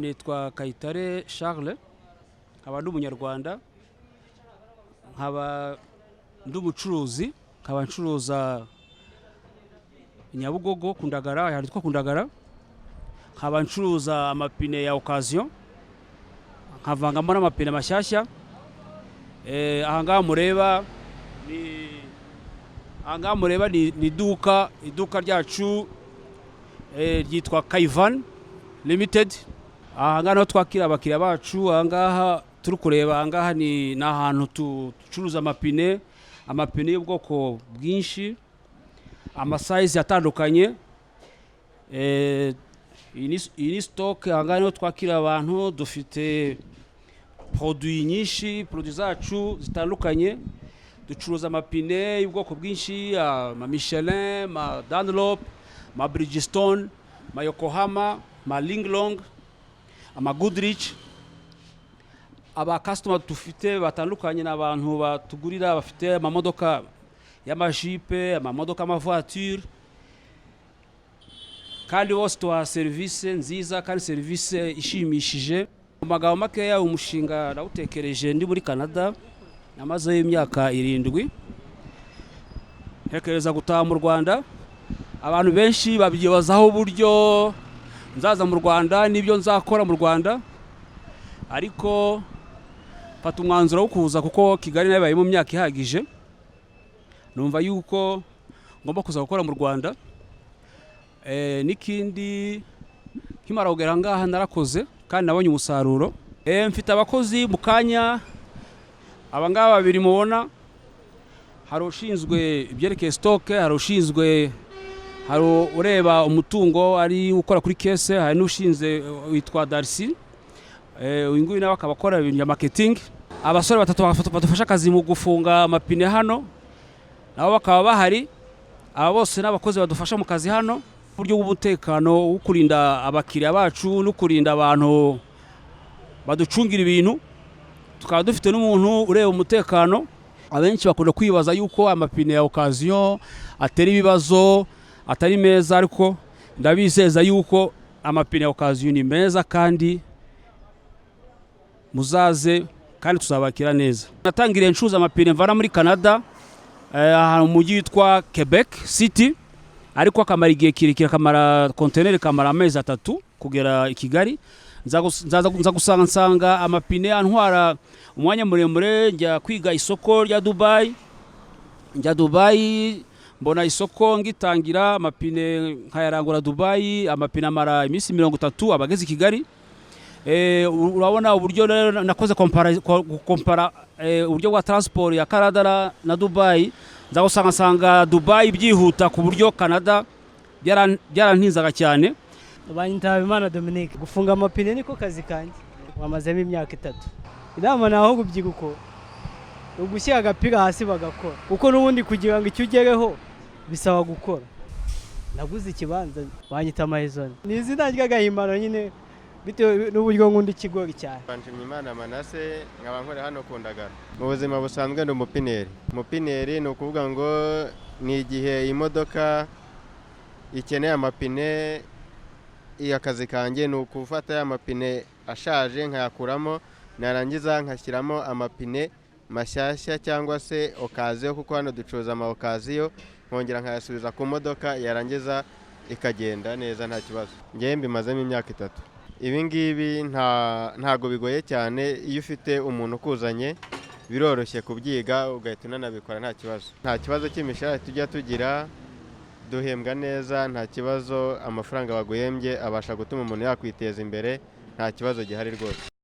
nitwa Kayitare Charles, nkaba ndi umunyarwanda, nkaba ndi umucuruzi, nkaba ncuruza Nyabugogo Kundagara, yanditwa Kundagara, nkaba ncuruza amapine ya occasion, nkavangamo n'amapine mashyashya. Ahangaha mureba ni iduka ryacu ryitwa Kaivan Limited. Ahangaha niho twakira abakiriya bacu. Ahangaha turi kureba, ahangaha ni ahantu ducuruza amapine y'ubwoko bwinshi, amasize atandukanye. Iyi ni stock. Ahangaha niho twakira abantu. Dufite produit nyinshi, produit zacu zitandukanye. Ducuruza amapine y'ubwoko bwinshi, ma Michelin, ma Dunlop, ma Bridgestone, ma Yokohama, ma Linglong, ama Goodrich. Aba customer dufite batandukanye n'abantu batugurira, bafite amamodoka y'amajipe, amamodoka y'amavoiture, kandi bose tuha service nziza kandi service ishimishije. Mu magambo makeya, umushinga nawutekereje ndi muri Canada, namaze imyaka 7. Ntekereza gutaha mu Rwanda. Abantu benshi babyibazaho uburyo nzaza mu Rwanda n'ibyo nzakora mu Rwanda, ariko fata umwanzuro wo kuza kuko Kigali nabaye mu myaka ihagije. Numva yuko ngomba kuza gukora mu Rwanda. Nikindi nkimara kugera ngaha narakoze kandi nabonye umusaruro. Mfite abakozi mu kanya, abangaba 2 mubona. Hari ushinzwe ibyerekeye stock, hari ureba umutungo ari ukora kuri kese, hari n'ushinzwe witwa Darcy. Uyu nguyu nawe akaba akora ibintu bya marketing. Abasore 3 badufasha akazi mu gufunga amapine hano, nabo bakaba bahari. Aba bose n'abakozi badufasha mu kazi hano, uburyo bw'umutekano wo kurinda abakiriya bacu no kurinda abantu baducungira ibintu. Tukaba dufite n'umuntu ureba umutekano. Abenshi bakunda kwibaza yuko amapine ya occasion atari ibibazo, atari meza, ariko ndabizeza yuko amapine ya occasion ni meza kandi muzaze kandi tuzabakira neza. Natangiriye ncuruza amapine mvana muri Canada, ahantu mu mujyi witwa Quebec City, ariko akamara igihe kirekire, akamara container kamara amezi 3 kugera i Kigali. Nza gusanga amapine antwara umwanya muremure. Njya kwiga isoko rya Dubai, mbona isoko ngitangira amapine nkayarangura Dubai. Amapine amara iminsi 30 abageze i Kigali. Urabona uburyo nakoze compara uburyo bwa transport ya Canada na Dubai. Nza gusanga Dubai byihuta ku buryo Canada byarantinzaga cyane. Banyita Dominique. Gufunga amapine niko kazi kanjye, wamazemo imyaka 3. Inama naho gubyiguko ugushyira agapira hasi bagakora, kuko n'ubundi kugira ngo icyo ugereho bisaba gukora. Naguze ikibanza banyita Mahezone. Ni izina ry'agahimbano nyine bitewe n'uburyo nkunda ikigori cyane. Banshimiyimana Manase, nkaba nkora hano Kundagara. Mu buzima busanzwe ndi umupineri. Umupineri ni ukuvuga ngo ni igihe imodoka ikeneye amapine. Akazi kanjye ni ukufata ya mapine ashaje nkayakuramo, narangiza nkashyiramo amapine mashyashya cyangwa se occasion, kuko hano ducuruza ama occasion, nkongera nkayasubiza ku modoka, yarangiza ikagenda neza nta kibazo. Ngiye mbimazemo imyaka 3. Ibi ngibi ntago bigoye cyane. Iyo ufite umuntu ukuzanye biroroshye kubyiga, ugahita unanabikora nta kibazo. Nta kibazo cy'imishahara tujya tugira, duhembwa neza nta kibazo. Amafaranga baguhembye abasha gutuma umuntu yakwiteza imbere, nta kibazo gihari rwose.